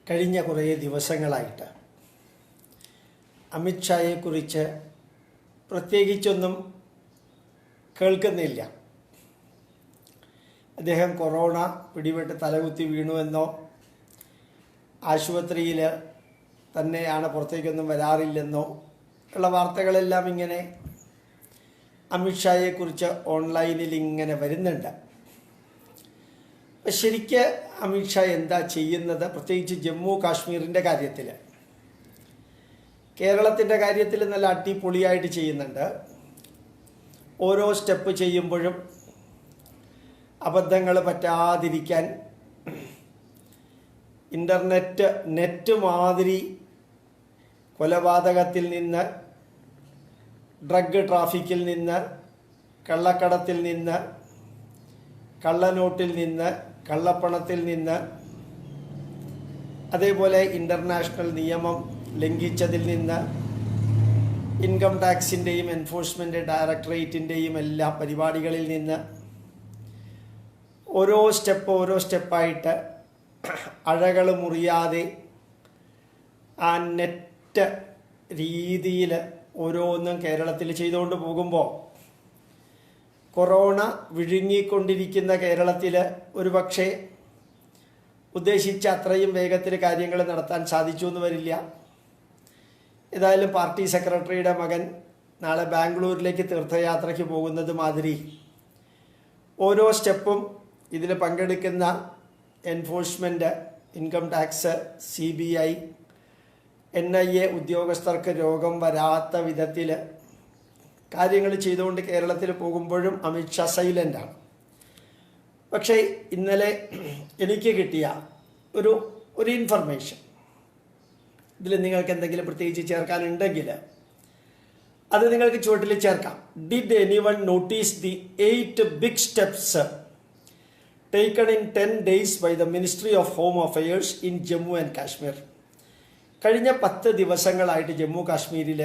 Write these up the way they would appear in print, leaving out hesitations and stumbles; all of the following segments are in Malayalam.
കഴിഞ്ഞ കുറേ ദിവസങ്ങളായിട്ട് അമിത്ഷായെക്കുറിച്ച് പ്രത്യേകിച്ചൊന്നും കേൾക്കുന്നില്ല. അദ്ദേഹം കൊറോണ പിടിപെട്ട് തലകുത്തി വീണുവെന്നോ ആശുപത്രിയിൽ തന്നെയാണ്, പുറത്തേക്കൊന്നും വരാറില്ലെന്നോ ഉള്ള വാർത്തകളെല്ലാം ഇങ്ങനെ അമിത്ഷായെക്കുറിച്ച് ഓൺലൈനിൽ ഇങ്ങനെ വരുന്നുണ്ട്. ശരിക്ക് അമിത്ഷാ എന്താ ചെയ്യുന്നത്? പ്രത്യേകിച്ച് ജമ്മു കാശ്മീരിൻ്റെ കാര്യത്തിൽ, കേരളത്തിൻ്റെ കാര്യത്തിൽ നല്ല അടിപൊളിയായിട്ട് ചെയ്യുന്നുണ്ട്. ഓരോ സ്റ്റെപ്പ് ചെയ്യുമ്പോഴും അബദ്ധങ്ങൾ പറ്റാതിരിക്കാൻ നെറ്റ് മാതിരി കൊലപാതകത്തിൽ നിന്ന്, ഡ്രഗ് ട്രാഫിക്കിൽ നിന്ന്, കള്ളക്കടത്തിൽ നിന്ന്, കള്ളനോട്ടിൽ നിന്ന്, കള്ളപ്പണത്തിൽ നിന്ന്, അതേപോലെ ഇൻ്റർനാഷണൽ നിയമം ലംഘിച്ചതിൽ നിന്ന്, ഇൻകം ടാക്സിൻ്റെയും എൻഫോഴ്സ്മെൻറ്റ് ഡയറക്ടറേറ്റിൻ്റെയും എല്ലാ പരിപാടികളിൽ നിന്ന് ഓരോ സ്റ്റെപ്പായിട്ട് അഴകൾ മുറിയാതെ ആ നെറ്റ് രീതിയിൽ ഓരോന്നും കേരളത്തിൽ ചെയ്തുകൊണ്ട് പോകുമ്പോൾ കൊറോണ വിഴുങ്ങിക്കൊണ്ടിരിക്കുന്ന കേരളത്തിൽ ഒരുപക്ഷെ ഉദ്ദേശിച്ച അത്രയും വേഗത്തിൽ കാര്യങ്ങൾ നടത്താൻ സാധിച്ചു എന്ന് വരില്ല. ഏതായാലും പാർട്ടി സെക്രട്ടറിയുടെ മകൻ നാളെ ബാംഗ്ലൂരിലേക്ക് തീർത്ഥയാത്രയ്ക്ക് പോകുന്നത് മാതിരി ഓരോ സ്റ്റെപ്പും ഇതിൽ പങ്കെടുക്കുന്ന enforcement, income tax, CBI, NIA ഉദ്യോഗസ്ഥർക്ക് രോഗം വരാത്ത വിധത്തിൽ കാര്യങ്ങൾ ചെയ്തുകൊണ്ട് കേരളത്തിൽ പോകുമ്പോഴും അമിത്ഷാ സൈലൻ്റാണ്. പക്ഷേ ഇന്നലെ എനിക്ക് കിട്ടിയ ഒരു ഇൻഫർമേഷൻ, ഇതിൽ നിങ്ങൾക്ക് എന്തെങ്കിലും പ്രത്യേകിച്ച് ചേർക്കാനുണ്ടെങ്കിൽ അത് നിങ്ങൾക്ക് ചുവട്ടിൽ ചേർക്കാം. Did anyone notice the 8 big steps taken in 10 days by the Ministry of Home Affairs in Jammu and Kashmir? കഴിഞ്ഞ 10 ദിവസങ്ങളായിട്ട് ജമ്മു കാശ്മീരിൽ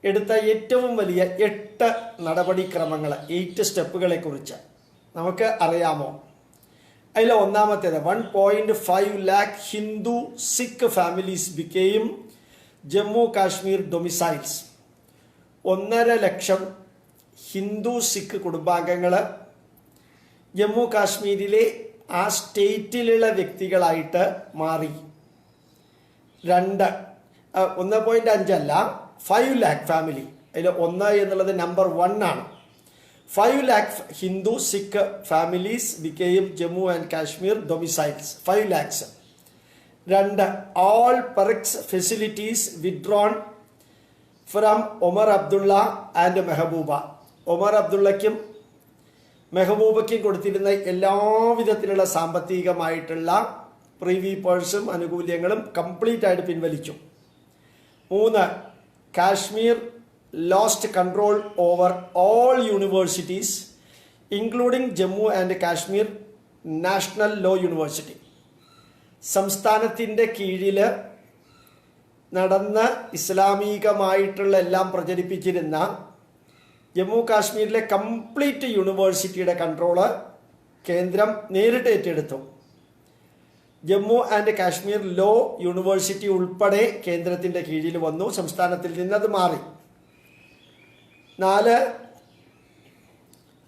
എടുത്ത ഏറ്റവും വലിയ 8 നടപടിക്രമങ്ങൾ, 8 സ്റ്റെപ്പുകളെ കുറിച്ച് നമുക്ക് അറിയാമോ? അതിൽ ഒന്നാമത്തേത് 1.5 lakh Hindu Sikh families became Jammu Kashmir domiciles. 1.5 ലക്ഷം ഹിന്ദു സിഖ് കുടുംബാംഗങ്ങൾ ജമ്മു കാശ്മീരിലെ ആ സ്റ്റേറ്റിലുള്ള വ്യക്തികളായിട്ട് മാറി. 1.5 അല്ല, 5 lakh ഫാമിലി. അതിൽ 1 എന്നുള്ളത് നമ്പർ 1 ആണ്. 5 lakh Hindu Sikh families became Jammu and Kashmir domiciles. 5 lakhs. 2, all perks facilities withdrawn from Omar Abdullah and Mehbooba. Omar അബ്ദുള്ളയ്ക്കും മെഹബൂബയ്ക്കും കൊടുത്തിരുന്ന എല്ലാവിധത്തിലുള്ള സാമ്പത്തികമായിട്ടുള്ള പ്രീവി പേഴ്സും ആനുകൂല്യങ്ങളും കംപ്ലീറ്റ് ആയിട്ട് പിൻവലിച്ചു. 3, Kashmir lost control over all universities including Jammu and Kashmir national law university. സംസ്ഥാനത്തിൻ്റെ കീഴിൽ നടന്ന് ഇസ്ലാമികമായിട്ടുള്ള എല്ലാം പ്രചരിപ്പിച്ചിരുന്ന ജമ്മു കാശ്മീരിലെ കംപ്ലീറ്റ് യൂണിവേഴ്സിറ്റിയുടെ കൺട്രോള് കേന്ദ്രം നേരിട്ട് ഏറ്റെടുത്തു. Jammu and Kashmir law university ഉൾപ്പെടെ കേന്ദ്രത്തിൻ്റെ കീഴിൽ വന്നു, സംസ്ഥാനത്തിൽ നിന്നത് മാറി. 4,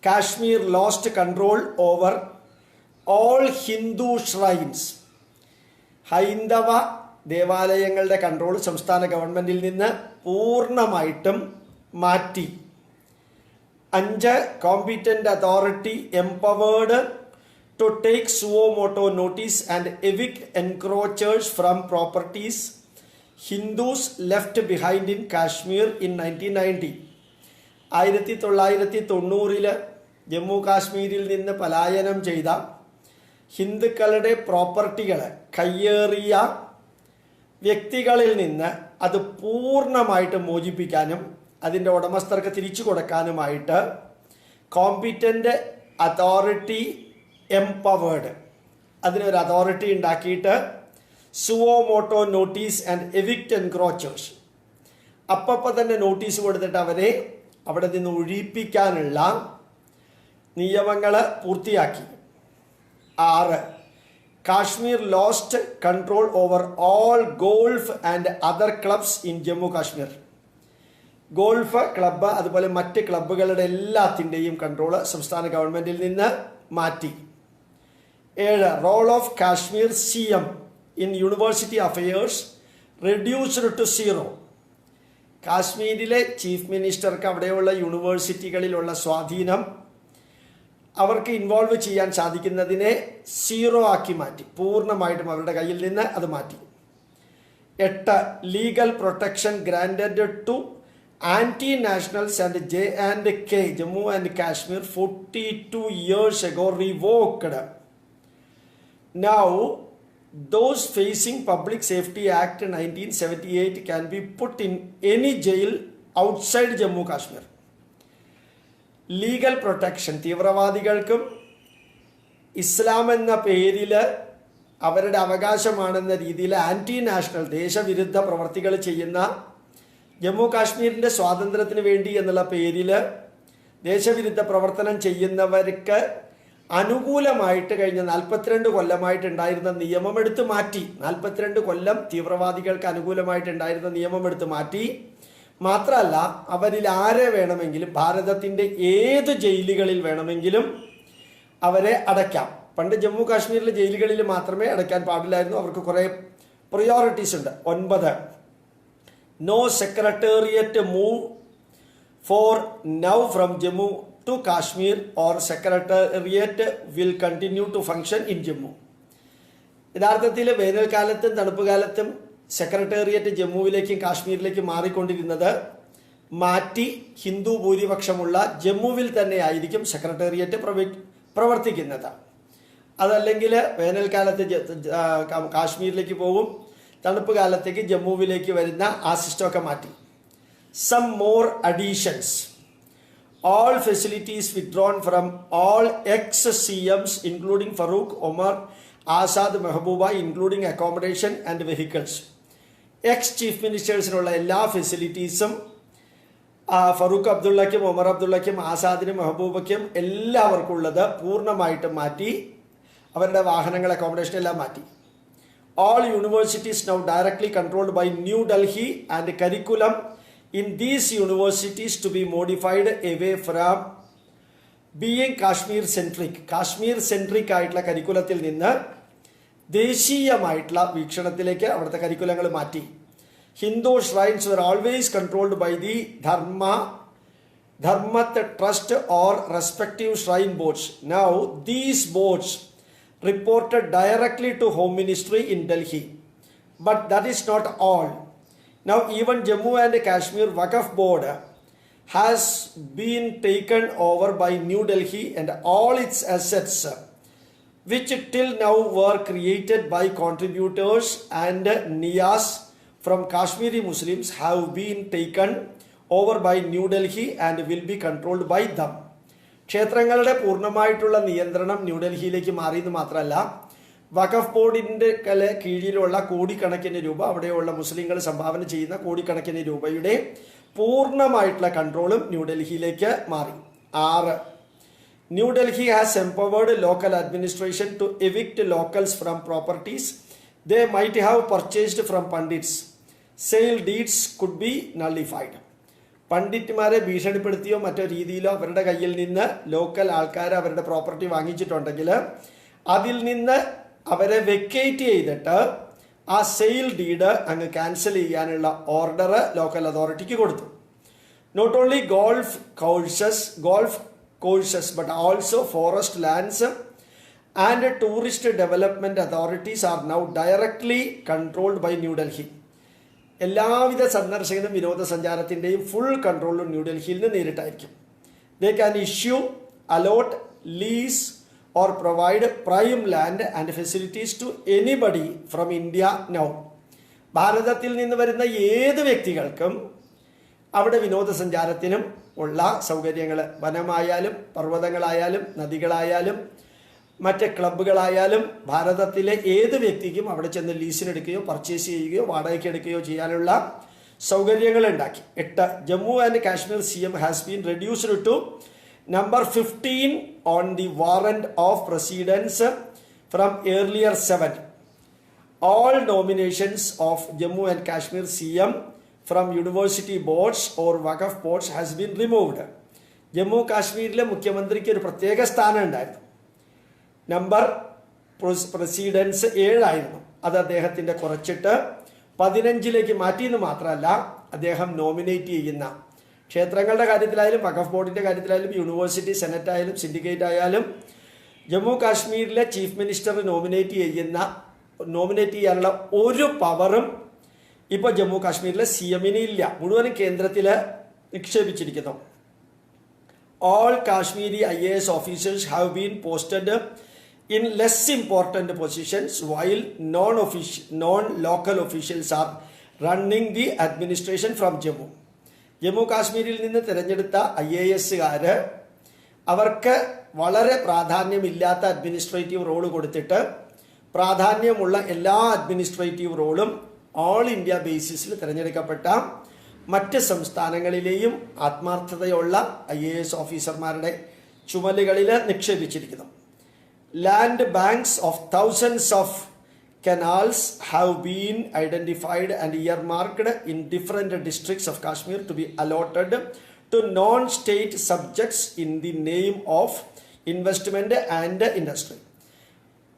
Kashmir lost control over all Hindu shrines. ഹൈന്ദവ ദേവാലയങ്ങളുടെ കൺട്രോൾ സംസ്ഥാന ഗവൺമെൻറ്റിൽ നിന്ന് പൂർണ്ണമായിട്ടും മാറ്റി. 5, competent authority empowered to take suo moto notice and evict encroachers from properties Hindus left behind in Kashmir in 1990. 1990 Jammu കാശ്മീരിൽ നിന്ന് പലായനം ചെയ്ത ഹിന്ദുക്കളുടെ പ്രോപ്പർട്ടികൾ കയ്യേറിയ വ്യക്തികളിൽ നിന്ന് അത് പൂർണ്ണമായിട്ട് മോചിപ്പിക്കാനും അതിൻ്റെ ഉടമസ്ഥർക്ക് തിരിച്ചു കൊടുക്കാനുമായിട്ട് കോമ്പീറ്റൻ്റ് അതോറിറ്റി എംപവേർഡ്, അതിനൊരു അതോറിറ്റി ഉണ്ടാക്കിയിട്ട് suo motu notice and evict encroachers, അപ്പം തന്നെ നോട്ടീസ് കൊടുത്തിട്ട് അവരെ അവിടെ നിന്ന് ഒഴിപ്പിക്കാനുള്ള നിയമങ്ങൾ പൂർത്തിയാക്കി. 6, Kashmir lost control over all golf and other clubs in Jammu Kashmir. Golf club അതുപോലെ മറ്റ് ക്ലബ്ബുകളുടെ എല്ലാത്തിൻ്റെയും കൺട്രോൾ സംസ്ഥാന ഗവൺമെൻറ്റിൽ നിന്ന് മാറ്റി. 7. Role of Kashmir CM in university affairs reduced to 0. കാശ്മീരിലെ ചീഫ് മിനിസ്റ്റർക്ക് അവിടെയുള്ള യൂണിവേഴ്സിറ്റികളിലുള്ള സ്വാധീനം അവർക്ക് ഇൻവോൾവ് ചെയ്യാൻ സാധിക്കുന്നതിനെ 0 ആക്കി മാറ്റി. പൂർണ്ണമായിട്ടും അവരുടെ കയ്യിൽ നിന്ന് അത് മാറ്റി. 8. Legal protection granted to anti-nationals and J&K, Jammu and Kashmir, 42 years ago revoked. Now, those facing Public Safety Act 1978 can be put in any jail outside Jammu Kashmir. Legal protection തീവ്രവാദികൾക്കും ഇസ്ലാം എന്ന പേരിൽ അവരുടെ അവകാശമാണെന്ന രീതിയിൽ ആൻറ്റി നാഷണൽ ദേശവിരുദ്ധ പ്രവർത്തികൾ ചെയ്യുന്ന ജമ്മു കാശ്മീരിൻ്റെ സ്വാതന്ത്ര്യത്തിന് വേണ്ടി എന്നുള്ള പേരിൽ ദേശവിരുദ്ധ പ്രവർത്തനം ചെയ്യുന്നവർക്ക് അനുകൂലമായിട്ട് കഴിഞ്ഞ 42 കൊല്ലമായിട്ടുണ്ടായിരുന്ന നിയമം എടുത്തു മാറ്റി. 42 കൊല്ലം തീവ്രവാദികൾക്ക് അനുകൂലമായിട്ടുണ്ടായിരുന്ന നിയമം എടുത്തു മാറ്റി. മാത്രമല്ല, അവരിൽ ആരെ വേണമെങ്കിലും ഭാരതത്തിൻ്റെ ഏത് ജയിലുകളിൽ വേണമെങ്കിലും അവരെ അടയ്ക്കാം. പണ്ട് ജമ്മു കാശ്മീരിലെ ജയിലുകളിൽ മാത്രമേ അടയ്ക്കാൻ പാടില്ലായിരുന്നു. അവർക്ക് കുറേ പ്രയോറിറ്റീസ് ഉണ്ട്. 9. No secretariat move for now from Jammu to Kashmir or secretariat will continue to function in Jammu. യഥാർത്ഥത്തിൽ വേനൽക്കാലത്തും തണുപ്പ് കാലത്തും സെക്രട്ടേറിയറ്റ് ജമ്മുവിലേക്കും കാശ്മീരിലേക്കും മാറിക്കൊണ്ടിരുന്നത് മാറ്റി ഹിന്ദു ഭൂരിപക്ഷമുള്ള ജമ്മുവിൽ തന്നെ ആയിരിക്കും സെക്രട്ടേറിയറ്റ് പ്രവർത്തിക്കുന്നത്. അതല്ലെങ്കിൽ വേനൽക്കാലത്ത് കാശ്മീരിലേക്ക് പോകും, തണുപ്പ് കാലത്തേക്ക് ജമ്മുവിലേക്ക് വരുന്ന ആ സിസ്റ്റമൊക്കെ മാറ്റി. Some more additions. All facilities withdrawn from all ex-CMs including Farooq, Omar, Azad, Mehbooba, including accommodation and vehicles. Ex-Chief Ministerസിനുള്ള എല്ലാ ഫെസിലിറ്റീസും ഫറൂഖ് അബ്ദുള്ളയ്ക്കും ഒമർ അബ്ദുള്ളയ്ക്കും ആസാദിനും മെഹബൂബയ്ക്കും എല്ലാവർക്കും ഉള്ളത് പൂർണ്ണമായിട്ടും മാറ്റി. അവരുടെ വാഹനങ്ങൾ, അക്കോമഡേഷൻ എല്ലാം മാറ്റി. All universities now directly controlled by New Delhi and curriculum in these universities to be modified away from being Kashmir centric. Kashmir centric ആയിട്ടുള്ള കരിക്കുലത്തിൽ നിന്ന് ദേശീയമായിട്ടുള്ള വീക്ഷണത്തിലേക്ക് അവിടുത്തെ കരിക്കുലങ്ങൾ മാറ്റി. Hindu shrines were always controlled by the Dharmat Trust or respective shrine boards. Now these boards reported directly to Home Ministry in Delhi. But that is not all. Now even Jammu and Kashmir Waqf Board has been taken over by New Delhi, and all its assets which till now were created by contributors and niyas from Kashmiri Muslims have been taken over by New Delhi and will be controlled by them. ക്ഷേത്രങ്ങളുടെ പൂർണ്ണമായിട്ടുള്ള നിയന്ത്രണം ന്യൂഡൽഹിയിലേക്ക് മാറിയെന്ന് മാത്രമല്ല, വഖഫ് ബോർഡിൻ്റെ കീഴിലുള്ള കോടിക്കണക്കിന് രൂപ, അവിടെയുള്ള മുസ്ലിങ്ങൾ സംഭാവന ചെയ്യുന്ന കോടിക്കണക്കിന് രൂപയുടെ പൂർണ്ണമായിട്ടുള്ള കൺട്രോളും ന്യൂഡൽഹിയിലേക്ക് മാറി. 6. New Delhi has empowered local administration to evict locals from properties they might have purchased from Pandits. Sale deeds could be nullified. പണ്ഡിറ്റ്മാരെ ഭീഷണിപ്പെടുത്തിയോ മറ്റോ രീതിയിലോ അവരുടെ കയ്യിൽ നിന്ന് ലോക്കൽ ആൾക്കാർ അവരുടെ പ്രോപ്പർട്ടി വാങ്ങിച്ചിട്ടുണ്ടെങ്കിൽ അതിൽ നിന്ന് അവരെ വെക്കേറ്റ് ചെയ്തിട്ട് ആ സെയിൽ ഡീഡ് അങ്ങ് ക്യാൻസൽ ചെയ്യാനുള്ള ഓർഡർ ലോക്കൽ അതോറിറ്റിക്ക് കൊടുത്തു. Not only golf courses but also forest lands and tourist development authorities are now directly controlled by New Delhi. എല്ലാവിധ സന്ദർശകനും വിനോദസഞ്ചാരത്തിൻ്റെയും ഫുൾ കൺട്രോളും ന്യൂഡൽഹിയിൽ നിന്ന് നേരിട്ടായിരിക്കും. They can issue, allot, lease or provide prime land and facilities to anybody from India now. ഭാരതത്തിൽ നിന്ന് വരുന്ന ഏത് വ്യക്തികൾക്കും അവിടെ വിനോദസഞ്ചാരത്തിനും ഉള്ള സൗകര്യങ്ങൾ, വനമായാലും പർവ്വതങ്ങളായാലും നദികളായാലും മറ്റ് ക്ലബ്ബുകളായാലും ഭാരതത്തിലെ ഏത് വ്യക്തിക്കും അവിടെ ചെന്ന് ലീസിനെടുക്കുകയോ പർച്ചേസ് ചെയ്യുകയോ വാടകയ്ക്ക് എടുക്കുകയോ ചെയ്യാനുള്ള സൗകര്യങ്ങൾ ഉണ്ടാക്കി. 8. Jammu and Kashmir CM has been reduced to number 15 on the warrant of precedence from earlier 7. All nominations of Jammu and Kashmir CM from university boards or Waqf boards has been removed. Jammu കാശ്മീരിലെ മുഖ്യമന്ത്രിക്ക് ഒരു പ്രത്യേക സ്ഥാനം ഉണ്ടായിരുന്നു. നമ്പർ പ്രസിഡൻസ് 7 ആയിരുന്നു. അത് അദ്ദേഹത്തിൻ്റെ കുറച്ചിട്ട് 15 മാറ്റിയെന്ന് മാത്രമല്ല, അദ്ദേഹം നോമിനേറ്റ് ചെയ്യുന്ന ക്ഷേത്രങ്ങളുടെ കാര്യത്തിലായാലും വഖഫ് ബോർഡിൻ്റെ കാര്യത്തിലായാലും യൂണിവേഴ്സിറ്റി സെനറ്റ് ആയാലും സിൻഡിക്കേറ്റ് ആയാലും ജമ്മു കാശ്മീരിലെ ചീഫ് മിനിസ്റ്റർ നോമിനേറ്റ് ചെയ്യാനുള്ള ഒരു പവറും ഇപ്പോൾ ജമ്മു കാശ്മീരിലെ CM ഇല്ല. മുഴുവനും കേന്ദ്രത്തിൽ നിക്ഷേപിച്ചിരിക്കുന്നു. All Kashmiri IAS officers have been posted in less important positions while non-local officials are running the administration from Jammu. Jammu കാശ്മീരിൽ നിന്ന് തിരഞ്ഞെടുത്ത IASകാർ അവർക്ക് വളരെ പ്രാധാന്യമില്ലാത്ത അഡ്മിനിസ്ട്രേറ്റീവ് റോള് കൊടുത്തിട്ട് പ്രാധാന്യമുള്ള എല്ലാ അഡ്മിനിസ്ട്രേറ്റീവ് റോളും ഓൾ ഇന്ത്യ ബേസിസിൽ തിരഞ്ഞെടുക്കപ്പെട്ട മറ്റ് സംസ്ഥാനങ്ങളിലെയും ആത്മാർത്ഥതയുള്ള IAS ഓഫീസർമാരുടെ ചുമലുകളിൽ നിക്ഷേപിച്ചിരിക്കുന്നു. Land banks of thousands of kanals have been identified and earmarked in different districts of Kashmir to be allotted to non state subjects in the name of investment and industry.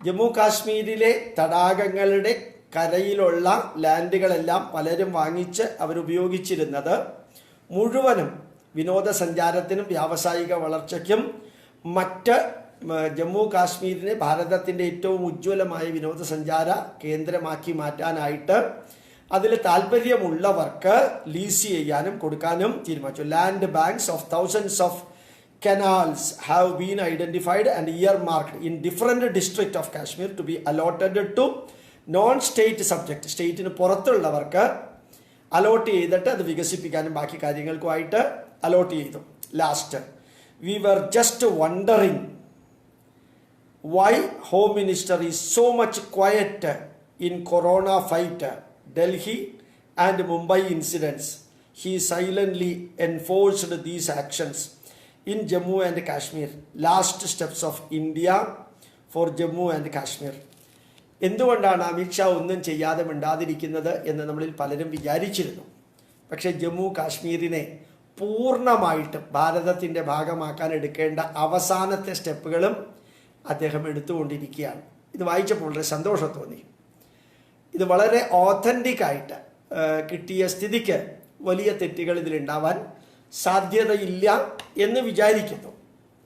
Jammu കാശ്മീരിലെ തടാകങ്ങളുടെ കരയിലുള്ള ലാൻഡുകളെല്ലാം പലരും വാങ്ങിച്ച് അവരുപയോഗിച്ചിരുന്നത് മുഴുവനും വിനോദസഞ്ചാരത്തിനും വ്യാവസായിക വളർച്ചയ്ക്കും മറ്റ് ജമ്മു കാശ്മീരിനെ ഭാരതത്തിൻ്റെ ഏറ്റവും ഉജ്ജ്വലമായ വിനോദസഞ്ചാര കേന്ദ്രമാക്കി മാറ്റാനായിട്ട് അതിൽ താല്പര്യമുള്ളവർക്ക് ലീസ് ചെയ്യാനും കൊടുക്കാനും തീരുമാനിച്ചു. Land banks of thousands of kanals have been identified and earmarked in different district of Kashmir to be allotted to non state subject. സ്റ്റേറ്റിന് പുറത്തുള്ളവർക്ക് അലോട്ട് ചെയ്തിട്ട് അത് വികസിപ്പിക്കാനും ബാക്കി കാര്യങ്ങൾക്കുമായിട്ട് അലോട്ട് ചെയ്തു. Last we were just wondering why Home Minister is so much quiet in Corona fight, Delhi and Mumbai incidents. He silently enforced these actions in Jammu and Kashmir. Last steps of India for Jammu and Kashmir. എന്തുകൊണ്ടാണ് അമിത്ഷാ ഒന്നും ചെയ്യാതെ മിണ്ടാതിരിക്കുന്നത് എന്ന് നമ്മളിൽ പലരും വിചാരിച്ചിരുന്നു. പക്ഷേ ജമ്മു കാശ്മീരിനെ പൂർണ്ണമായിട്ട് ഭാരതത്തിൻ്റെ ഭാഗമാക്കാൻ എടുക്കേണ്ട അവസാനത്തെ സ്റ്റെപ്പുകളും അദ്ദേഹം എടുത്തുകൊണ്ടിരിക്കുകയാണ്. ഇത് വായിച്ചപ്പോൾ വളരെ സന്തോഷം തോന്നി. ഇത് വളരെ ഓഥൻറ്റിക്കായിട്ട് കിട്ടിയ സ്ഥിതിക്ക് വലിയ തെറ്റുകൾ ഇതിലുണ്ടാവാൻ സാധ്യതയില്ല എന്ന് വിചാരിക്കുന്നു.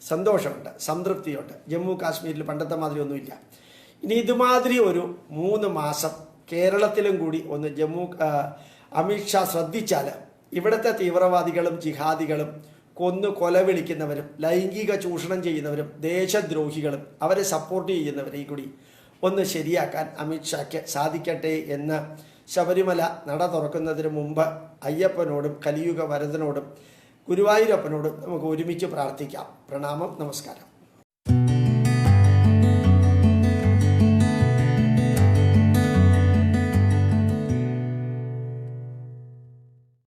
സന്തോഷമുണ്ട്, സംതൃപ്തിയുണ്ട്. ജമ്മു കാശ്മീരിൽ പണ്ടത്തെ മാതിരി ഒന്നുമില്ല. ഇനി ഇതുമാതിരി ഒരു 3 മാസം കേരളത്തിലും കൂടി ഒന്ന് അമിത്ഷാ ശ്രദ്ധിച്ചാൽ ഇവിടുത്തെ തീവ്രവാദികളും ജിഹാദികളും കൊല വിളിക്കുന്നവരും ലൈംഗിക ചൂഷണം ചെയ്യുന്നവരും ദേശദ്രോഹികളും അവരെ സപ്പോർട്ട് ചെയ്യുന്നവരെ കൂടി ഒന്ന് ശരിയാക്കാൻ അമിത്ഷായ്ക്ക് സാധിക്കട്ടെ എന്ന് ശബരിമല നട തുറക്കുന്നതിന് മുമ്പ് അയ്യപ്പനോടും കലിയുഗ വരദനോടും ഗുരുവായൂരപ്പനോടും നമുക്ക് ഒരുമിച്ച് പ്രാർത്ഥിക്കാം. പ്രണാമം, നമസ്കാരം.